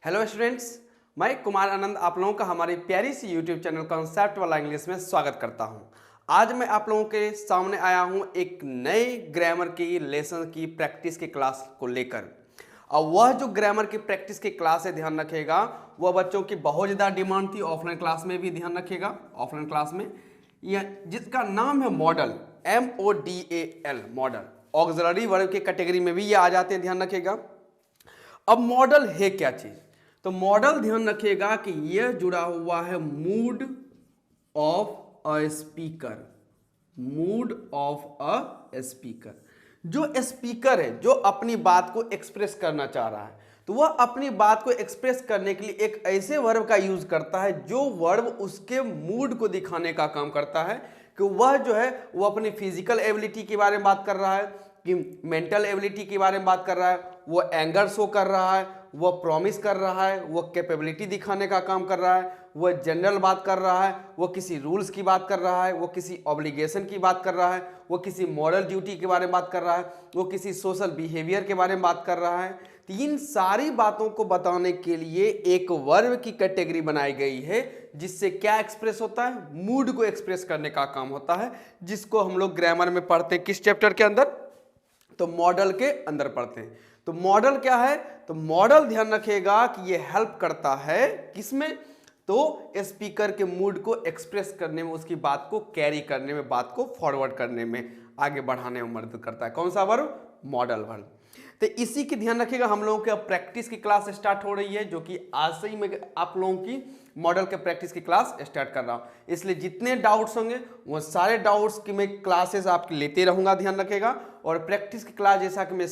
Hello students, मैं कुमार आनंद आप लोगों का हमारी प्यारी सी यूट्यूब चैनल कॉन्सेप्ट वाला इंग्लिश में स्वागत करता हूं। आज मैं आप लोगों के सामने आया हूं एक नए ग्रामर की लेसन की प्रैक्टिस की क्लास को लेकर। और वह जो ग्रामर की प्रैक्टिस की क्लास है, ध्यान रखिएगा, वह बच्चों की बहुत ज़्यादा डिमांड थी। ऑफलाइन क्लास में भी ध्यान रखिएगा, ऑफलाइन क्लास में यह जिसका नाम है model, MODAL, model. Auxiliary verb की कैटेगरी में भी ये आ जाते हैं, ध्यान रखिएगा। अब मॉडल है क्या चीज? तो मॉडल ध्यान रखिएगा कि यह जुड़ा हुआ है mood of a speaker. Mood of a speaker, जो स्पीकर है, जो अपनी बात को एक्सप्रेस करना चाह रहा है, तो वह अपनी बात को एक्सप्रेस करने के लिए एक ऐसे वर्ब का यूज करता है जो वर्ब उसके मूड को दिखाने का काम करता है। कि वह जो है वो अपनी फिजिकल एबिलिटी के बारे में बात कर रहा है, कि मेंटल एबिलिटी के बारे में बात कर रहा है, वो एंगर शो कर रहा है, वो प्रॉमिस कर रहा है, वो कैपेबिलिटी दिखाने का काम कर रहा है, वो जनरल बात कर रहा है, वो किसी रूल्स की बात कर रहा है, वो किसी ऑब्लिगेशन की बात कर रहा है, वो किसी मॉरल ड्यूटी के बारे में बात कर रहा है, वो किसी सोशल बिहेवियर के बारे में बात कर रहा है। तो इन सारी बातों को बताने के लिए एक वर्ब की कैटेगरी बनाई गई है, जिससे क्या एक्सप्रेस होता है? मूड को एक्सप्रेस करने का काम होता है, जिसको हम लोग ग्रामर में पढ़ते हैं। किस चैप्टर के अंदर? तो मॉडल के अंदर पढ़ते हैं। तो मॉडल क्या है? तो मॉडल ध्यान रखिएगा कि ये हेल्प करता है किसमें? तो स्पीकर के मूड को एक्सप्रेस करने में, उसकी बात को कैरी करने में, बात को फॉरवर्ड करने में, आगे बढ़ाने में मदद करता है। कौन सा वर्ब? Modal verb. तो इसी की ध्यान रखिएगा। हम लोगों की अब प्रैक्टिस की क्लास स्टार्ट हो रही है, जो कि आज से ही मैं आप लोगों की मॉडल के प्रैक्टिस की क्लास स्टार्ट कर रहा हूं। इसलिए जितने डाउट्स होंगे वो सारे डाउट्स की मैं क्लासेस आपकी लेते रहूंगा, ध्यान रखिएगा। और प्रैक्टिस की क्लास जैसा कि मैं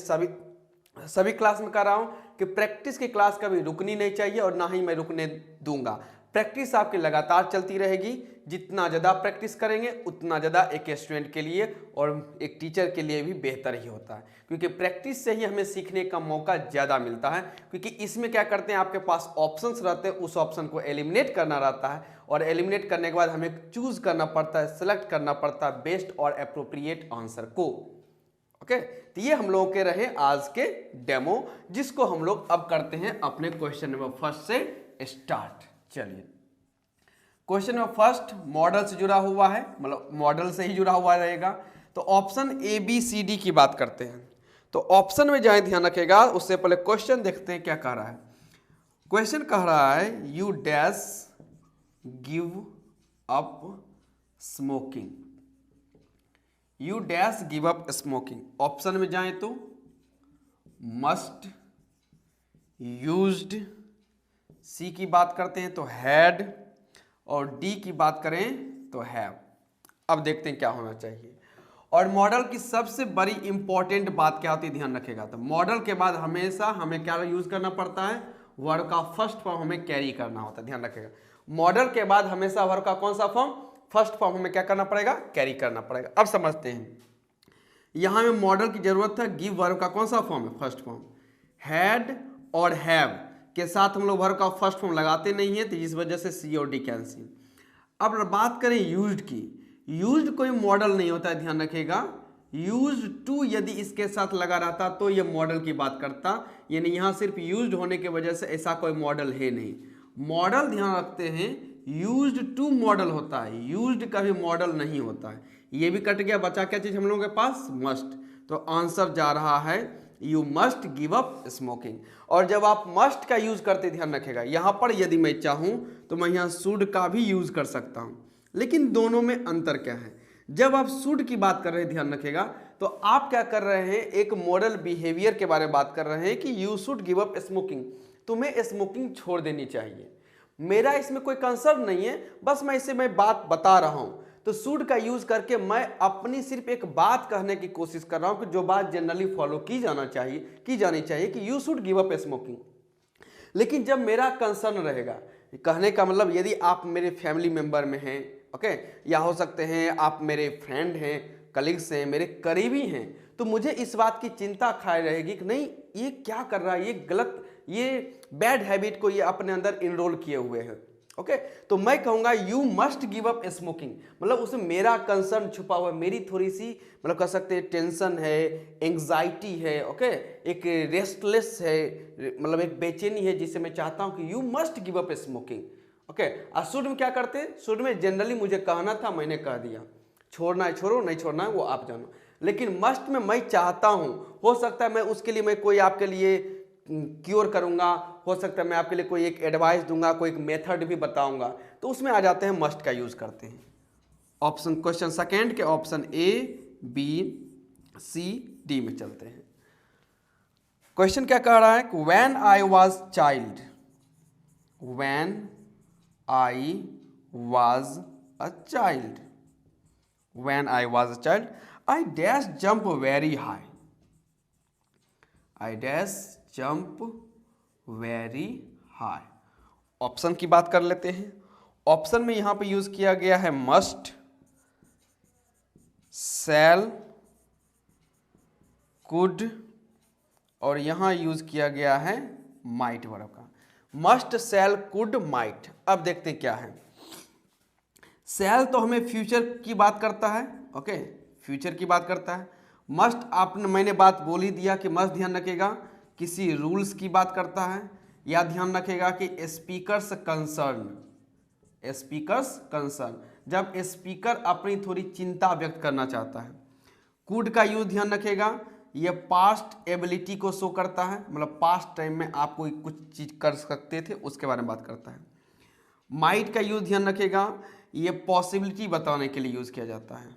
सभी क्लास में कर रहा हूं कि प्रैक्टिस की क्लास कभी रुकनी नहीं चाहिए और ना ही मैं रुकने दूंगा। प्रैक्टिस आपकी लगातार चलती रहेगी। जितना ज़्यादा प्रैक्टिस करेंगे उतना ज़्यादा एक स्टूडेंट के लिए और एक टीचर के लिए भी बेहतर ही होता है, क्योंकि प्रैक्टिस से ही हमें सीखने का मौका ज़्यादा मिलता है। क्योंकि इसमें क्या करते हैं, आपके पास ऑप्शंस रहते हैं, उस ऑप्शन को एलिमिनेट करना रहता है, और एलिमिनेट करने के बाद हमें चूज करना पड़ता है, सेलेक्ट करना पड़ता है बेस्ट और अप्रोप्रिएट आंसर को। ओके, तो ये हम लोगों के रहे आज के डेमो, जिसको हम लोग अब करते हैं अपने क्वेश्चन नंबर फर्स्ट से स्टार्ट। चलिए, क्वेश्चन नंबर फर्स्ट मॉडल से जुड़ा हुआ है, मतलब मॉडल से ही जुड़ा हुआ रहेगा। तो ऑप्शन ABCD की बात करते हैं। तो ऑप्शन में जाए, ध्यान रखेगा, उससे पहले क्वेश्चन देखते हैं क्या कह रहा है। क्वेश्चन कह रहा है you dash give up smoking. You dash give up smoking. Option में जाए तो मस्ट, यूज्ड, सी की बात करते हैं तो हैड, और डी की बात करें तो हैव। अब देखते हैं क्या होना चाहिए। और मॉडल की सबसे बड़ी इंपॉर्टेंट बात क्या होती है, ध्यान रखेगा। तो मॉडल के बाद हमेशा हमें क्या यूज करना पड़ता है? वर्ब का फर्स्ट फॉर्म हमें कैरी करना होता है, ध्यान रखेगा। मॉडल के बाद हमेशा वर्ब का कौन सा फॉर्म? फर्स्ट फॉर्म हमें क्या करना पड़ेगा? कैरी करना पड़ेगा। अब समझते हैं, यहां में मॉडल की जरूरत है। गिव वर्ब का कौन सा फॉर्म है? First form. हैड और हैव के साथ हम लोग वर्ब का फर्स्ट फॉर्म लगाते नहीं है, तो इस वजह से सी और डी कैंसिल। अब बात करें यूज्ड की। यूज्ड कोई मॉडल नहीं होता है, ध्यान रखिएगा। यूज्ड टू यदि इसके साथ लगा रहता तो ये मॉडल की बात करता, यानी यहां सिर्फ यूज्ड होने की वजह से ऐसा कोई मॉडल है नहीं। मॉडल ध्यान रखते हैं, यूज्ड टू मॉडल होता है, यूज्ड कभी मॉडल नहीं होता है। ये भी कट गया, बचा क्या चीज हम लोगों के पास? मस्ट। तो आंसर जा रहा है you must give up smoking. और जब आप मस्ट का यूज करते, ध्यान रखेगा, यहां पर यदि मैं चाहूं तो मैं यहां शुड का भी यूज कर सकता हूं, लेकिन दोनों में अंतर क्या है? जब आप शुड की बात कर रहे हैं, ध्यान रखेगा, तो आप क्या कर रहे हैं? एक मॉडल बिहेवियर के बारे में बात कर रहे हैं कि you should give up smoking. तुम्हें स्मोकिंग छोड़ देनी चाहिए। मेरा इसमें कोई कंसर्न नहीं है, बस मैं बात बता रहा हूं। तो शुड का यूज करके मैं अपनी सिर्फ एक बात कहने की कोशिश कर रहा हूं कि जो बात जनरली फॉलो की जानी चाहिए कि you should give up smoking. लेकिन जब मेरा कंसर्न रहेगा, कहने का मतलब यदि आप मेरे फैमिली मेंबर में हैं, ओके, या हो सकते हैं आप मेरे फ्रेंड हैं, कलीग्स हैं, मेरे करीबी हैं, तो मुझे इस बात की चिंता खाई रहेगी कि नहीं ये क्या कर रहा है, ये गलत, ये बैड हैबिट को ये अपने अंदर इनरोल किए हुए हैं। ओके तो मैं कहूँगा you must give up smoking, मतलब उसमें मेरा कंसर्न छुपा हुआ है, मेरी थोड़ी सी मतलब कह सकते हैं टेंशन है, एंग्जाइटी है, ओके एक रेस्टलेस है, मतलब एक बेचैनी है जिससे मैं चाहता हूँ कि you must give up smoking. Okay और शुड में क्या करते हैं, शुड में जनरली मुझे कहना था मैंने कह दिया, छोड़ना है छोड़ो, नहीं छोड़ना है वो आप जानो, लेकिन मस्ट में मैं चाहता हूँ, हो सकता है मैं उसके लिए मैं कोई आपके लिए क्योर करूंगा, हो सकता है मैं आपके लिए कोई एक एडवाइस दूंगा, कोई एक मेथड भी बताऊंगा, तो उसमें आ जाते हैं मस्ट का यूज करते हैं। ऑप्शन क्वेश्चन सेकेंड के option A B C D में चलते हैं। क्वेश्चन क्या कह रहा है, when I was child, when I was a child, when I was a child I dash jump very high, I dash jump very high. Option की बात कर लेते हैं। ऑप्शन में यहां पे यूज किया गया है मस्ट, शैल, कुड और यहां यूज किया गया है माइट वर्ब का। Must, shall, could, might. अब देखते हैं क्या है। शैल तो हमें फ्यूचर की बात करता है, ओके फ्यूचर की बात करता है। मस्ट आपने मैंने बात बोल ही दिया कि मस्ट ध्यान रखेगा किसी रूल्स की बात करता है, या ध्यान रखेगा कि स्पीकर्स कंसर्न, स्पीकर्स कंसर्न जब स्पीकर अपनी थोड़ी चिंता व्यक्त करना चाहता है। कुड का यूज ध्यान रखेगा, ये पास्ट एबिलिटी को शो करता है, मतलब पास्ट टाइम में आप कोई कुछ चीज कर सकते थे उसके बारे में बात करता है। माइट का यूज ध्यान रखेगा, ये पॉसिबिलिटी बताने के लिए यूज किया जाता है।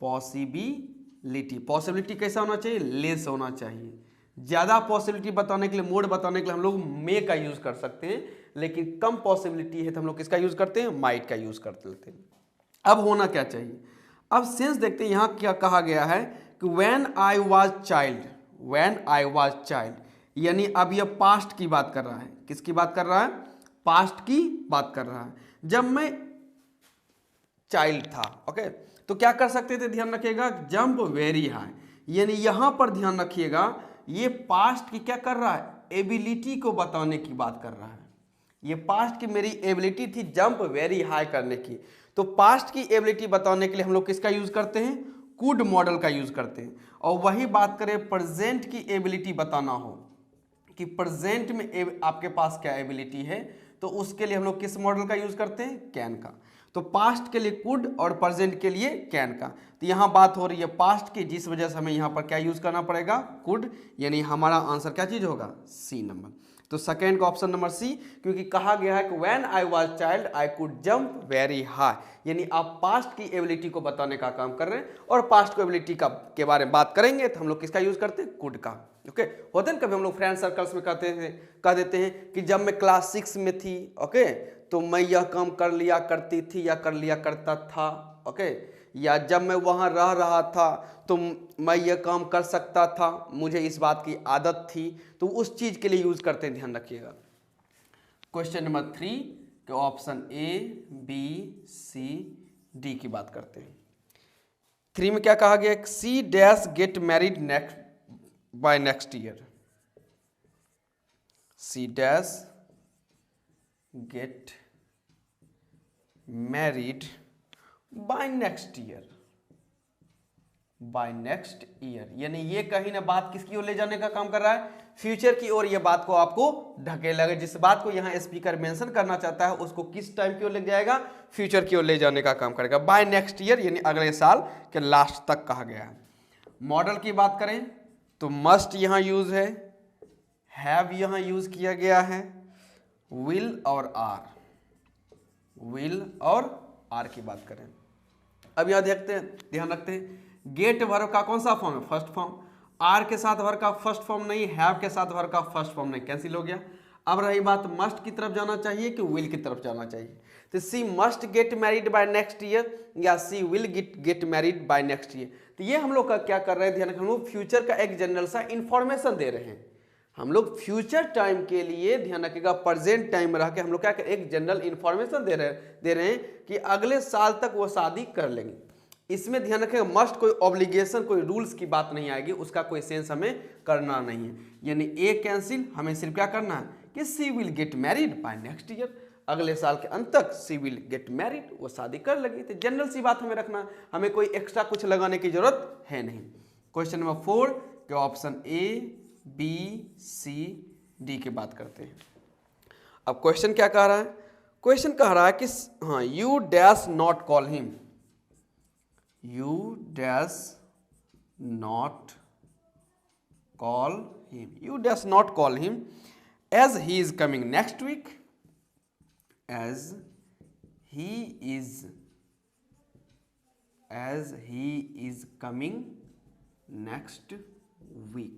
पॉसिबिलिटी, पॉसिबिलिटी कैसा होना चाहिए, लेस होना चाहिए। ज्यादा पॉसिबिलिटी बताने के लिए, मोड बताने के लिए हम लोग मे का यूज कर सकते हैं, लेकिन कम पॉसिबिलिटी है तो हम लोग किसका यूज करते हैं, माइट का यूज करते लेते हैं। अब होना क्या चाहिए, अब सेंस देखते हैं। यहां क्या कहा गया है कि when I was child, when I was child, यानी अब यह पास्ट की बात कर रहा है। किसकी बात कर रहा है, पास्ट की बात कर रहा है। जब मैं चाइल्ड था, ओके तो क्या कर सकते थे, ध्यान रखिएगा जंप वेरी हाई, यानी यहां पर ध्यान रखिएगा ये पास्ट की क्या कर रहा है, एबिलिटी को बताने की बात कर रहा है। ये पास्ट की मेरी एबिलिटी थी जंप वेरी हाई करने की, तो पास्ट की एबिलिटी बताने के लिए हम लोग किसका यूज करते हैं, कुड मॉडल का यूज करते हैं। और वही बात करें प्रेजेंट की एबिलिटी बताना हो कि प्रेजेंट में आपके पास क्या एबिलिटी है, तो उसके लिए हम लोग किस मॉडल का यूज करते हैं, कैन का। तो पास्ट के लिए कुड और प्रेजेंट के लिए कैन का। तो यहाँ बात हो रही है पास्ट की, जिस वजह से हमें यहाँ पर क्या यूज करना पड़ेगा, कुड, यानी हमारा आंसर क्या चीज होगा, सी नंबर। तो सेकेंड का ऑप्शन नंबर सी, क्योंकि कहा गया है कि when I was child I could jump very high, यानी आप पास्ट की एबिलिटी को बताने का काम कर रहे हैं, और पास्ट को एबिलिटी का के बारे में बात करेंगे तो हम लोग किसका यूज करते हैं, कुड का। ओके होते हैं कभी हम लोग फ्रेंड सर्कल्स में कह देते हैं कि जब मैं क्लास 6 में थी, ओके तो मैं यह काम कर लिया करती थी या कर लिया करता था, ओके या जब मैं वहाँ रह रहा था तो मैं यह काम कर सकता था, मुझे इस बात की आदत थी, तो उस चीज़ के लिए यूज करते हैं, ध्यान रखिएगा। क्वेश्चन नंबर 3 के option A B C D की बात करते हैं। 3 में क्या कहा गया, C dash get married next by next year, she dash get married by next year, by next year, यानी ये कहीं ना बात किसकी ओर ले जाने का काम कर रहा है, फ्यूचर की ओर। ये बात को आपको ढकेलेगा, जिस बात को यहाँ स्पीकर मेंशन करना चाहता है उसको किस टाइम की ओर ले जाएगा, फ्यूचर की ओर ले जाने का काम करेगा। बाय नेक्स्ट ईयर यानी अगले साल के लास्ट तक कहा गया है। मॉडल की बात करें तो मस्ट यहाँ यूज है, हैव यहाँ यूज किया गया है, विल और आर, विल और आर की बात करें। अब यह देखते हैं, ध्यान रखते हैं गेट वर्ब का कौन सा फॉर्म है, फर्स्ट फॉर्म। आर के साथ वर्ब का फर्स्ट फॉर्म नहीं, हैव के साथ वर्ब का फर्स्ट फॉर्म नहीं, कैंसिल हो गया। अब रही बात मस्ट की तरफ जाना चाहिए कि विल की तरफ जाना चाहिए, तो she must get married by next year या she will get married by next year. तो ये हम लोग का क्या कर रहे हैं, ध्यान रखें, हम लोग फ्यूचर का एक जनरल सा इंफॉर्मेशन दे रहे हैं। हम लोग फ्यूचर टाइम के लिए, ध्यान रखिएगा प्रेजेंट टाइम में रह के हम लोग क्या एक जनरल इंफॉर्मेशन दे रहे हैं कि अगले साल तक वो शादी कर लेंगे। इसमें ध्यान रखें मस्ट कोई ऑब्लिगेशन, कोई रूल्स की बात नहीं आएगी, उसका कोई सेंस हमें करना नहीं है। यानी ए कैंसिल, हमें सिर्फ क्या करना है कि she will get married by next year. अगले साल के अंत तक शी विल गेट मैरिड, वो शादी कर लगी। तो जनरल सी बात हमें रखना, हमें कोई एक्स्ट्रा कुछ लगाने की जरूरत है नहीं। क्वेश्चन नंबर 4 के option A B C D की बात करते हैं। अब क्वेश्चन क्या कह रहा है? क्वेश्चन कह रहा है कि हाँ, you dash not call him, you dash not call him, you dash not call him as he is coming next week, as he is coming next week।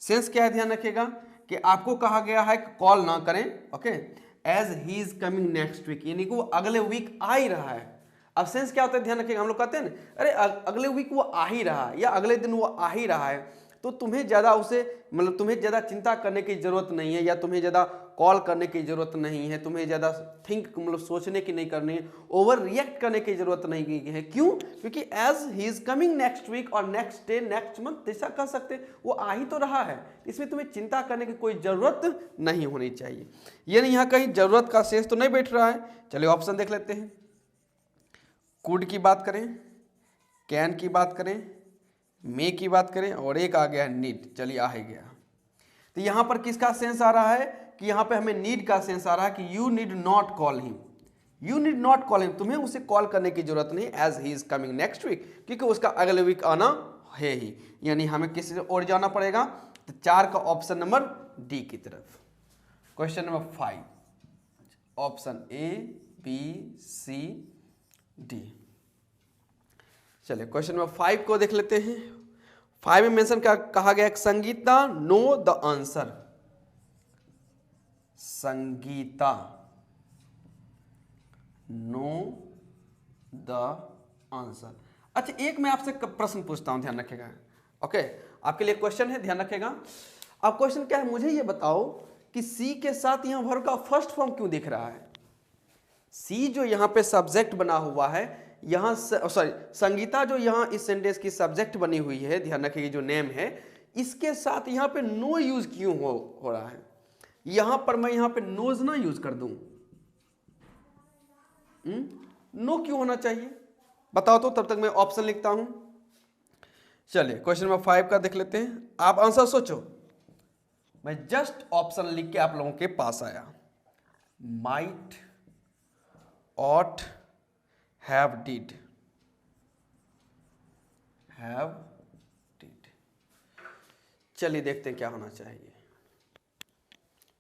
Sense क्या है ध्यान रखिएगा कि आपको कहा गया है कि कॉल ना करें, okay, as he is coming next week, यानी कि वो अगले वीक आ ही रहा है। अब सेंस क्या होता है ध्यान रखिएगा, हम लोग कहते हैं ना, अरे अगले वीक वो आ ही रहा है या अगले दिन वो आ ही रहा है, तो तुम्हें ज़्यादा उसे मतलब तुम्हें ज़्यादा चिंता करने की ज़रूरत नहीं है, या तुम्हें ज़्यादा कॉल करने की ज़रूरत नहीं है, तुम्हें ज़्यादा थिंक मतलब सोचने की नहीं करनी है, ओवर रिएक्ट करने की ज़रूरत नहीं है। क्यों? क्योंकि as he is coming next week और नेक्स्ट डे नेक्स्ट मंथ, ऐसा कह सकते हैं, वो आ ही तो रहा है, इसमें तुम्हें चिंता करने की कोई ज़रूरत नहीं होनी चाहिए। यानी यहाँ कहीं ज़रूरत का शेष तो नहीं बैठ रहा है। चलिए ऑप्शन देख लेते हैं। कुड की बात करें, कैन की बात करें, मे की बात करें, और एक आ गया है नीड। चलिए आ ही गया। तो यहाँ पर किसका सेंस आ रहा है कि यहाँ पे हमें नीड का सेंस आ रहा है कि you need not call him, you need not call him, तुम्हें उसे कॉल करने की जरूरत नहीं as he is coming next week, क्योंकि उसका अगले वीक आना है ही। यानी हमें किसी और जाना पड़ेगा, तो 4 का ऑप्शन नंबर डी की तरफ। Question number 5 option A B C D. चलिए क्वेश्चन नंबर 5 को देख लेते हैं। 5 में मेंशन क्या कहा गया? Sangeeta know the answer, Sangeeta know the answer. अच्छा, एक मैं आपसे प्रश्न पूछता हूं, ध्यान रखिएगा, ओके, आपके लिए क्वेश्चन है, ध्यान रखिएगा। अब क्वेश्चन क्या है, मुझे ये बताओ कि सी के साथ यहां वर्ब का फर्स्ट फॉर्म क्यों दिख रहा है? सी जो यहां पे सब्जेक्ट बना हुआ है, यहाँ सॉरी संगीता जो यहाँ इस सेंटेंस की सब्जेक्ट बनी हुई है, ध्यान रखिए जो नेम है, इसके साथ यहाँ पे नो यूज क्यों हो रहा है? यहाँ पर मैं यहाँ पे नोज ना यूज कर दूं, नो क्यों होना चाहिए बताओ तो, तब तक मैं ऑप्शन लिखता हूं। चलिए क्वेश्चन नंबर 5 का देख लेते हैं, आप आंसर सोचो। मैं जस्ट ऑप्शन लिख के आप लोगों के पास आया। Might, ought, have did, have did। चलिए देखते हैं क्या होना चाहिए,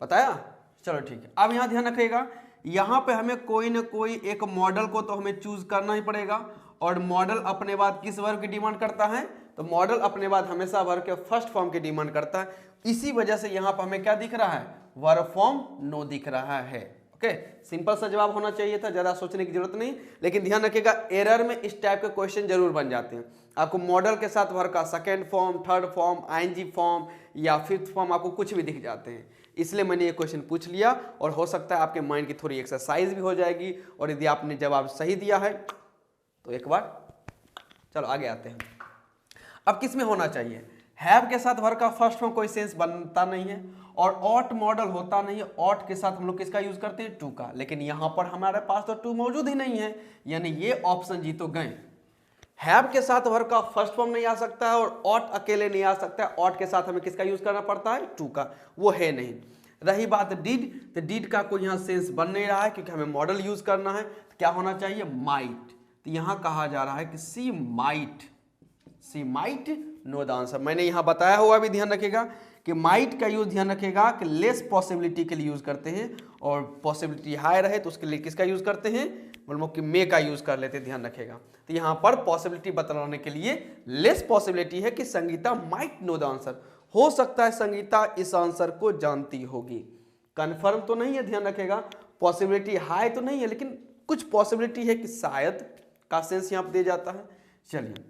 बताया? चलो ठीक है। अब यहां ध्यान रखिएगा, यहां पे हमें कोई ना कोई एक मॉडल को तो हमें चूज करना ही पड़ेगा, और मॉडल अपने बाद किस वर्ब की डिमांड करता है? तो मॉडल अपने बाद हमेशा वर्ब के फर्स्ट फॉर्म की डिमांड करता है। इसी वजह से यहां पर हमें क्या दिख रहा है? वर्ब फॉर्म नो दिख रहा है। ओके, सिंपल सा जवाब होना चाहिए था, ज्यादा सोचने की जरूरत नहीं। लेकिन ध्यान रखिएगा, एरर में इस टाइप के क्वेश्चन जरूर बन जाते हैं। आपको मॉडल के साथ वर्ब का second form, third form, ING form या फिफ्थ फॉर्म आपको कुछ भी दिख जाते हैं। इसलिए मैंने ये क्वेश्चन पूछ लिया, और हो सकता है आपके माइंड की थोड़ी एक्सरसाइज भी हो जाएगी, और यदि आपने जवाब सही दिया है तो एक बार चलो आगे आते हैं। अब किस में होना चाहिए? हैव के साथ वर्ब का फर्स्ट फॉर्म कोई सेंस बनता नहीं है, और ऑट मॉडल होता नहीं है। ऑट के साथ हम लोग किसका यूज करते हैं? टू का। लेकिन यहां पर हमारे पास तो टू मौजूद ही नहीं है, यानी ये ऑप्शन जी तो गए। हैव के साथ वर्ब का फर्स्ट फॉर्म नहीं आ सकता है, और ऑट अकेले नहीं आ सकता है। ऑट के साथ हमें किसका यूज करना पड़ता है? टू का, वो है नहीं। रही बात डिड, तो डिड का कोई यहाँ सेंस बन नहीं रहा है, क्योंकि हमें मॉडल यूज करना है। तो क्या होना चाहिए? माइट। तो यहां कहा जा रहा है कि सी माइट नो द आंसर। मैंने यहां बताया हुआ भी ध्यान रखिएगा कि माइट का यूज ध्यान रखिएगा कि लेस पॉसिबिलिटी के लिए यूज करते हैं, और पॉसिबिलिटी हाई रहे तो उसके लिए किसका यूज करते हैं? मतलब कि मे का यूज कर लेते हैं, ध्यान रखिएगा। तो यहां पर पॉसिबिलिटी बतलाने के लिए लेस पॉसिबिलिटी है कि Sangeeta might know the answer. हो सकता है संगीता इस आंसर को जानती होगी, कंफर्म तो नहीं है, ध्यान रखिएगा। पॉसिबिलिटी हाई तो नहीं है, लेकिन कुछ पॉसिबिलिटी है कि शायद का सेंस यहां पर दे जाता है। चलिए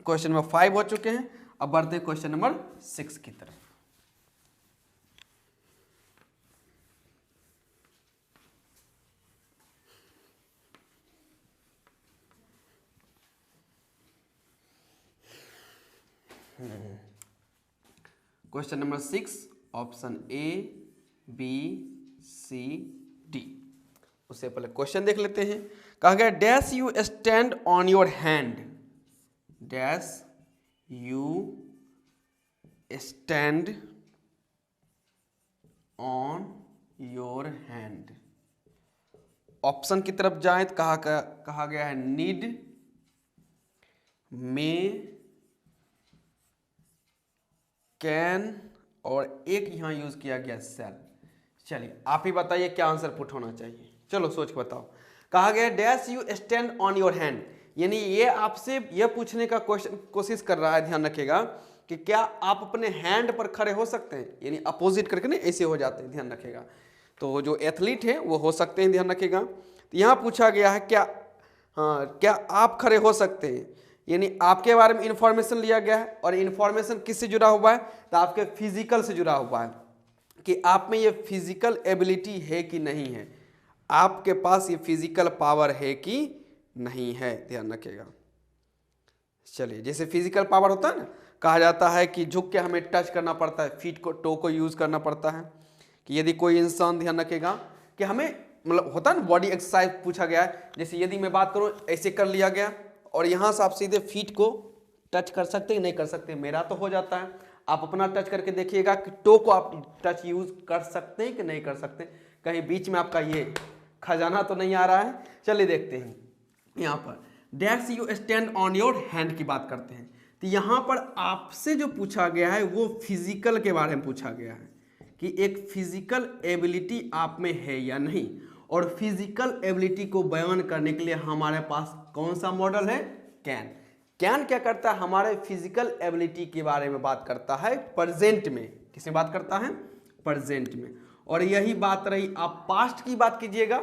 क्वेश्चन नंबर 5 हो चुके हैं, अब बढ़ते हैं क्वेश्चन नंबर 6 की तरफ। Question number 6 option A B C D. उससे पहले क्वेश्चन देख लेते हैं। कहा गया dash you stand on your hand, dash you stand on your hand. Option की तरफ जाएं तो कहा गया है नीड, मे, कैन और एक यहां यूज किया गया सेल। चलिए आप ही बताइए क्या आंसर पुट होना चाहिए, चलो सोच के बताओ। कहा गया dash you stand on your hand, यानी ये आपसे यह पूछने का कोशिश कर रहा है, ध्यान रखिएगा, कि क्या आप अपने हैंड पर खड़े हो सकते हैं, यानी अपोजिट करके ना ऐसे हो जाते हैं, ध्यान रखिएगा। तो जो एथलीट है वो हो सकते हैं, ध्यान रखिएगा। तो यहाँ पूछा गया है क्या, हाँ, क्या आप खड़े हो सकते हैं, यानी आपके बारे में इंफॉर्मेशन लिया गया है, और इंफॉर्मेशन किससे जुड़ा हुआ है, तो आपके फिजिकल से जुड़ा हुआ है, कि आप में ये फिजिकल एबिलिटी है कि नहीं है, आपके पास ये फिजिकल पावर है कि नहीं है, ध्यान रखिएगा। चलिए, जैसे फिजिकल पावर होता है ना, कहा जाता है कि झुक के हमें टच करना पड़ता है, फीट को, टो को यूज करना पड़ता है, कि यदि कोई इंसान, ध्यान रखेगा, कि हमें मतलब होता है ना बॉडी एक्सरसाइज पूछा गया है, जैसे यदि मैं बात करूं ऐसे कर लिया गया और यहां से आप सीधे फीट को टच कर सकते हैं, नहीं कर सकते, मेरा तो हो जाता है, आप अपना टच करके देखिएगा कि टो को आप टच यूज कर सकते हैं कि नहीं कर सकते, कहीं बीच में आपका ये खजाना तो नहीं आ रहा है। चलिए देखते हैं, यहाँ पर dash you stand on your hand की बात करते हैं। तो यहाँ पर आपसे जो पूछा गया है वो फिजिकल के बारे में पूछा गया है, कि एक फिजिकल एबिलिटी आप में है या नहीं, और फिजिकल एबिलिटी को बयान करने के लिए हमारे पास कौन सा मॉडल है, कैन। कैन क्या करता है, हमारे फिजिकल एबिलिटी के बारे में बात करता है प्रेजेंट में, किसमें बात करता है, प्रेजेंट में। और यही बात रही, आप पास्ट की बात कीजिएगा,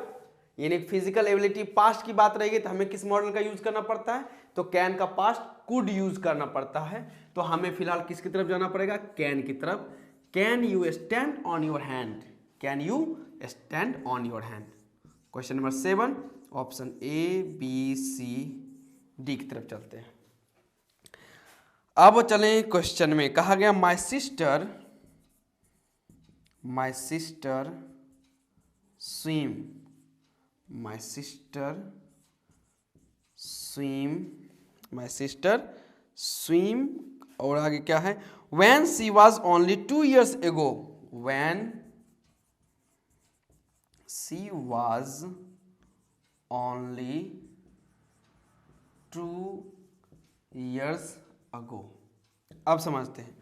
यानी फिजिकल एबिलिटी पास्ट की बात रहेगी, तो हमें किस मॉडल का यूज करना पड़ता है, तो कैन का पास्ट कुड यूज करना पड़ता है। तो हमें फिलहाल किसकी तरफ जाना पड़ेगा, कैन की तरफ। Can you stand on your hand, can you stand on your hand. Question number 7, option A, B, C, D की तरफ चलते हैं। अब चलें क्वेश्चन में, कहा गया my sister swim, my sister swim, और आगे क्या है, when she was only 2 years ago, when she was only 2 years ago। अब समझते हैं,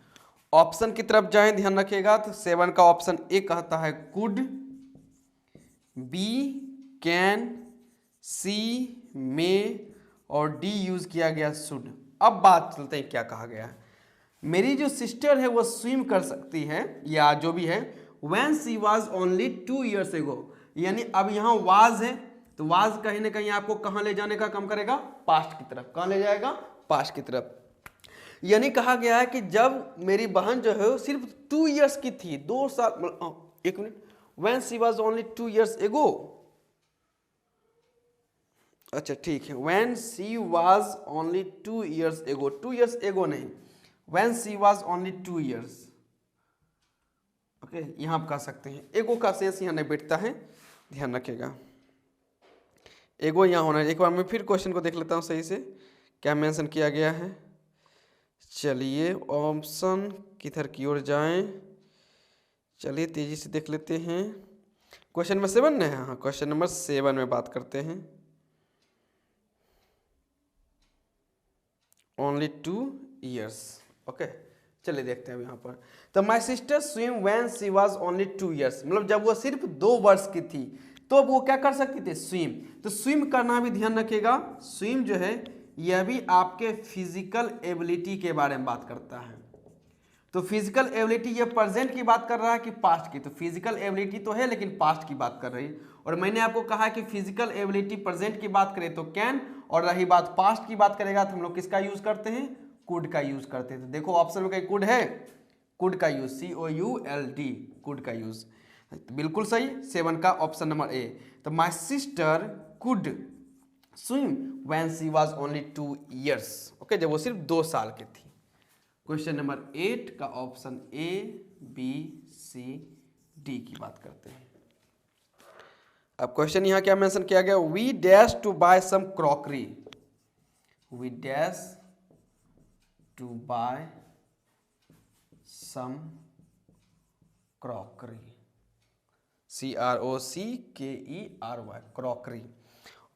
ऑप्शन की तरफ जाएं, ध्यान रखिएगा। तो 7 का ऑप्शन ए कहता है कुड, बी कैन, सी मे, और डी यूज किया गया शुड। अब बात चलते हैं क्या कहा गया है, मेरी जो सिस्टर है वो स्विम कर सकती है, या जो भी है, when she was only 2 years ago, यानी अब यहाँ was है, तो was कहीं ना कहीं आपको कहाँ ले जाने का काम करेगा, पास्ट की तरफ। कहाँ ले जाएगा, पास्ट की तरफ। यानी कहा गया है कि जब मेरी बहन जो है वो सिर्फ 2 years की थी, 2 साल, एक minute, when she was only 2 years ago, अच्छा ठीक है, when she was only 2 years ago, 2 years ago नहीं, when she was only 2 years, okay, यहाँ आप कह सकते हैं। एगो का सेंस यहाँ नहीं बैठता है, ध्यान रखिएगा, एगो यहाँ होना है। एक बार मैं फिर क्वेश्चन को देख लेता हूँ सही से क्या मेंशन किया गया है। चलिए ऑप्शन किधर की ओर जाएं, चलिए तेजी से देख लेते हैं। क्वेश्चन नंबर 7 है, हाँ क्वेश्चन नंबर 7 में बात करते हैं। Only 2 years, okay. चलिए देखते हैं यहाँ पर, तो my sister swim when she was only 2 years, मतलब जब वो सिर्फ 2 वर्ष की थी तो वो क्या कर सकती थी, स्विम। तो स्विम करना भी ध्यान रखिएगा, स्विम जो है यह भी आपके फिजिकल एबिलिटी के बारे में बात करता है। तो फिजिकल एबिलिटी ये प्रेजेंट की बात कर रहा है कि पास्ट की, तो फिजिकल एबिलिटी तो है लेकिन पास्ट की बात कर रही है। और मैंने आपको कहा कि फिजिकल एबिलिटी प्रेजेंट की बात करें तो कैन, और रही बात पास्ट की बात करेगा तो हम लोग किसका यूज करते हैं, कुड का यूज करते हैं। तो देखो ऑप्शन में कहीं कुड है, कुड का यूज, COULD, कुड का यूज, बिल्कुल सही। 7 का ऑप्शन नंबर ए। तो my sister could swim when she was only 2 years, okay, जब वो सिर्फ 2 साल की थी। क्वेश्चन नंबर 8 का option A, B, C, D की बात करते हैं। अब क्वेश्चन यहाँ क्या मेंशन किया गया, we dash to buy some crockery, we dash to buy some crockery, CROCKERY, crockery.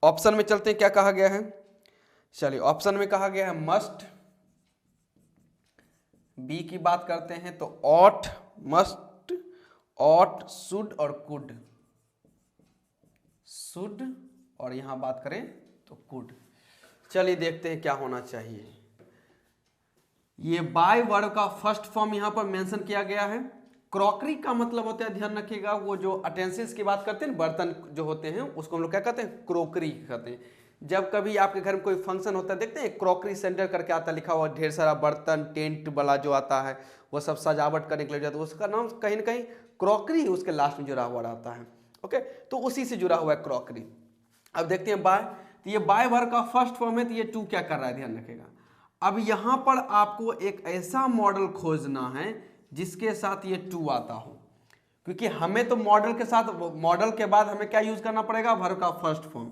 Option में चलते हैं, क्या कहा गया है, चलिए ऑप्शन में कहा गया है मस्ट, बी की बात करते हैं तो ऑट, मस्ट, ऑट, शुड और कुड, शुड और यहां बात करें तो कुड। चलिए देखते हैं क्या होना चाहिए। ये बाय वर्ब का फर्स्ट फॉर्म यहां पर मेंशन किया गया है। क्रॉकरी का मतलब होता है, ध्यान रखिएगा, वो जो अटेंसिल्स की बात करते हैं, बर्तन जो होते हैं उसको हम लोग क्या कहते हैं, क्रोकरी कहते हैं। जब कभी आपके घर में कोई फंक्शन होता है, देखते हैं क्रॉकरी सेंटर करके आता, लिखा हुआ ढेर सारा बर्तन, टेंट वाला जो आता है वो सब सजावट करने के लिए जाता है, उसका नाम कहीं ना कहीं क्रॉकरी उसके लास्ट में जुड़ा हुआ रहता है। ओके, तो उसी से जुड़ा हुआ है क्रॉकरी। अब देखते हैं बाय, तो ये बाय वर्ब का फर्स्ट फॉर्म है, तो ये टू क्या कर रहा है, ध्यान रखिएगा। अब यहां पर आपको एक ऐसा मॉडल खोजना है जिसके साथ ये टू आता हो, क्योंकि हमें तो मॉडल के साथ, मॉडल के बाद हमें क्या यूज करना पड़ेगा, वर्ब का फर्स्ट फॉर्म।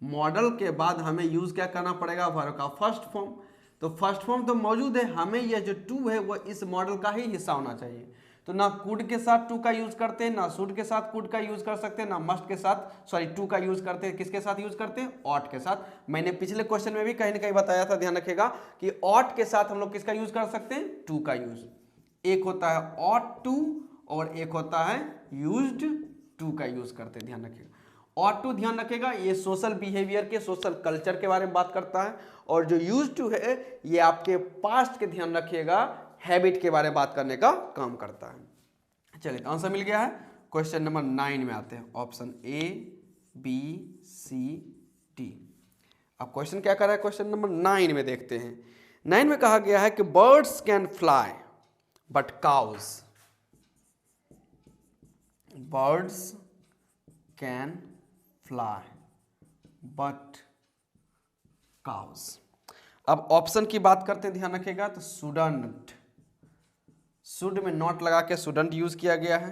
मॉडल के बाद हमें यूज क्या करना पड़ेगा, वर्ब का फर्स्ट फॉर्म। तो फर्स्ट फॉर्म तो मौजूद है, हमें यह जो टू है वो इस मॉडल का ही हिस्सा होना चाहिए। तो ना कुड के साथ टू का यूज करते हैं, ना शुड के साथ कुड का यूज कर सकते हैं, ना मस्ट के साथ सॉरी टू का यूज करते हैं। किसके साथ यूज करते हैं, ऑट के साथ। मैंने पिछले क्वेश्चन में भी कहीं ना कहीं बताया था, ध्यान रखिएगा, कि ऑट के साथ हम लोग किसका यूज कर सकते हैं, टू का यूज। एक होता है ऑट टू और एक होता है यूज्ड टू का यूज करते हैं, ध्यान रखिएगा। ऑट टू ध्यान रखिएगा, ये सोशल बिहेवियर के, सोशल कल्चर के बारे में बात करता है, और जो यूज्ड टू है ये आपके पास्ट के, ध्यान रखिएगा, हैबिट के बारे में बात करने का काम करता है। चलिए तो आंसर मिल गया है। क्वेश्चन नंबर 9 में आते हैं, option A B C D। अब क्वेश्चन क्या कर रहा है, क्वेश्चन नंबर 9 में देखते हैं। 9 में कहा गया है कि birds can fly but cows, birds can fly but cows. अब ऑप्शन की बात करते हैं, ध्यान रखिएगा, तो शुडंट, शुड में नॉट लगा के शुडंट यूज किया गया है,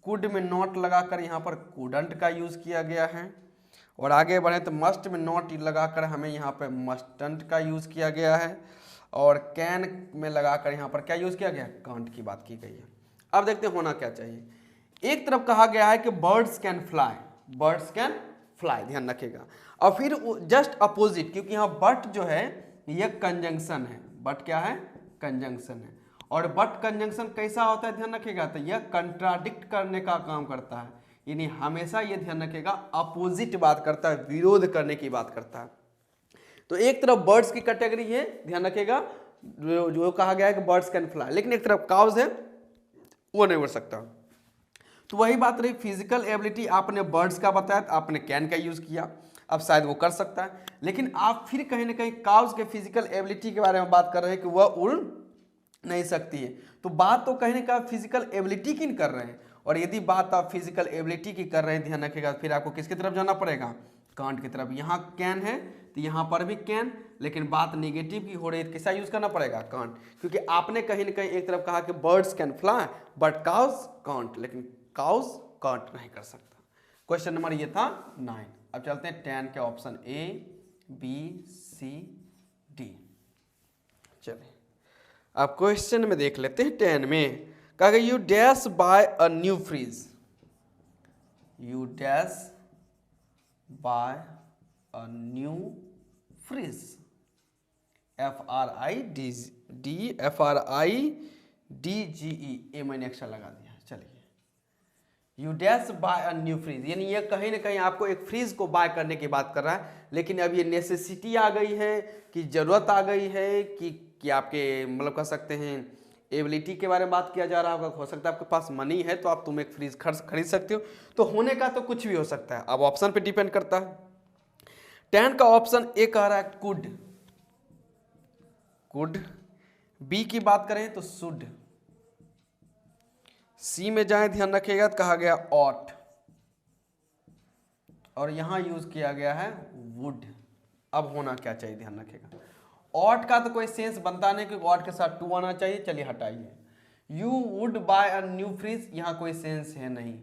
कुड में नॉट लगाकर यहाँ पर कुडंट का यूज किया गया है, और आगे बढ़े तो मस्ट में नॉट लगाकर हमें यहाँ पर मस्टंट का यूज किया गया है, और कैन में लगाकर यहाँ पर क्या यूज किया गया, कांट की बात की गई है। अब देखते हैं होना क्या चाहिए। एक तरफ कहा गया है कि birds can fly, birds can fly, ध्यान रखिएगा, और फिर जस्ट अपोजिट, क्योंकि यहाँ बट जो है यह कंजंक्शन है, बट क्या है, कंजंक्शन है, और बट कंजंक्शन कैसा होता है, ध्यान रखिएगा, तो यह कंट्राडिक्ट करने का काम करता है, यानी हमेशा ये ध्यान रखिएगा अपोजिट बात करता है, विरोध करने की बात करता है। तो एक तरफ बर्ड्स की कैटेगरी है, ध्यान रखिएगा, जो कहा गया है कि बर्ड्स कैन फ्लाई, लेकिन एक तरफ काउज है, वो नहीं उड़ सकता। तो वही बात रही, फिजिकल एबिलिटी आपने बर्ड्स का बताया, तो आपने कैन का यूज किया, अब शायद वो कर सकता है, लेकिन आप फिर कहीं ना कहीं काउज के फिजिकल एबिलिटी के बारे में बात कर रहे हैं कि वह उड़ नहीं सकती है। तो बात तो कहीं ना कहीं फिजिकल एबिलिटी की कर रहे हैं, और यदि बात आप फिजिकल एबिलिटी की कर रहे हैं, ध्यान रखिएगा, फिर आपको किसकी तरफ जाना पड़ेगा, कांट की तरफ। यहाँ कैन है तो यहाँ पर भी कैन, लेकिन बात नेगेटिव की हो रही है, किसका यूज करना पड़ेगा, कांट, क्योंकि आपने कहीं ना कहीं एक तरफ कहा कि birds can fly but cows can't, लेकिन काउज कांट नहीं कर सकता। क्वेश्चन नंबर ये था 9। अब चलते हैं 10 के, option A B C D। चलिए अब क्वेश्चन में देख लेते हैं 10 में, कहा you dash by a new fridge, you dash by a new fridge, FRIDGE, ए मैंने एक्स्ट्रा लगा दिया। चलिए you dash by a new fridge, यानी ये कहीं ना कहीं आपको एक फ्रिज को बाय करने की बात कर रहा है, लेकिन अब ये नेसेसिटी आ गई है कि जरूरत आ गई है कि आपके मतलब कह सकते हैं एबिलिटी के बारे में बात किया जा रहा होगा, हो सकता है आपके पास मनी है तो आप तुम एक फ्रिज खरीद सकते हो, तो होने का तो कुछ भी हो सकता है, अब ऑप्शन पे डिपेंड करता है। 10 का ऑप्शन ए कह रहा है कुड, कुड, बी की बात करें तो शुड, सी में जाए ध्यान रखिएगा तो कहा गया ऑट, और यहां यूज किया गया है वुड। अब होना क्या चाहिए, ध्यान रखिएगा, ऑट का तो कोई सेंस बनता नहीं क्योंकि ऑट के साथ टू आना चाहिए, चलिए हटाइए। You would buy a new fridge, यहां कोई सेंस है नहीं,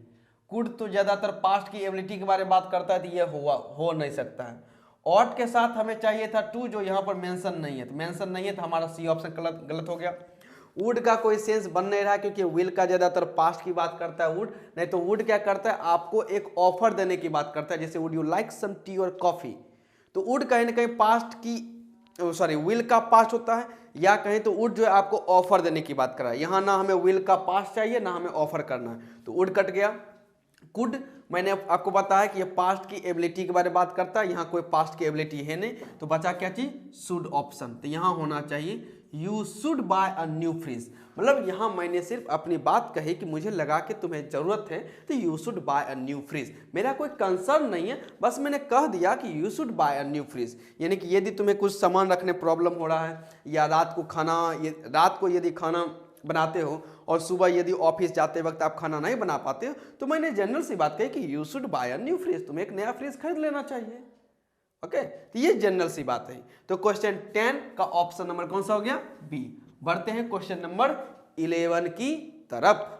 कुड तो ज्यादातर पास्ट की एबिलिटी के बारे में बात करता है, तो ये हो नहीं सकता है। ऑट के साथ हमें चाहिए था टू, जो यहाँ पर मेंशन नहीं है, तो मेंशन नहीं है तो हमारा सी ऑप्शन गलत हो गया। वुड का कोई सेंस बन नहीं रहा क्योंकि विल का ज्यादातर पास्ट की बात करता है वुड, नहीं तो वुड क्या करता है, आपको एक ऑफर देने की बात करता है, जैसे would you like some tea और कॉफी। तो वुड कहीं ना कहीं पास्ट की विल का पास्ट होता है, या कहीं तो वुड जो है आपको ऑफर देने की बात कर रहा है। यहाँ ना हमें विल का पास्ट चाहिए ना हमें ऑफर करना है, तो वुड कट गया। कुड मैंने आपको बताया कि ये पास्ट की एबिलिटी के बारे में बात करता है, यहाँ कोई पास्ट की एबिलिटी है नहीं, तो बचा क्या चीज, शुड ऑप्शन। तो यहाँ होना चाहिए you should buy a new fridge. मतलब यहाँ मैंने सिर्फ अपनी बात कही कि मुझे लगा कि तुम्हें जरूरत है तो you should buy a new fridge. मेरा कोई कंसर्न नहीं है, बस मैंने कह दिया कि you should buy a new fridge. यानी कि यदि तुम्हें कुछ सामान रखने प्रॉब्लम हो रहा है, या रात को यदि खाना बनाते हो और सुबह यदि ऑफिस जाते वक्त आप खाना नहीं बना पाते हो, तो मैंने जनरल सी बात कही कि you should buy a new fridge, तुम्हें एक नया फ्रिज खरीद लेना चाहिए। ओके, तो ये जनरल सी बात है। तो क्वेश्चन 10 का ऑप्शन नंबर कौन सा हो गया, बी। बढ़ते हैं क्वेश्चन नंबर 11 की तरफ।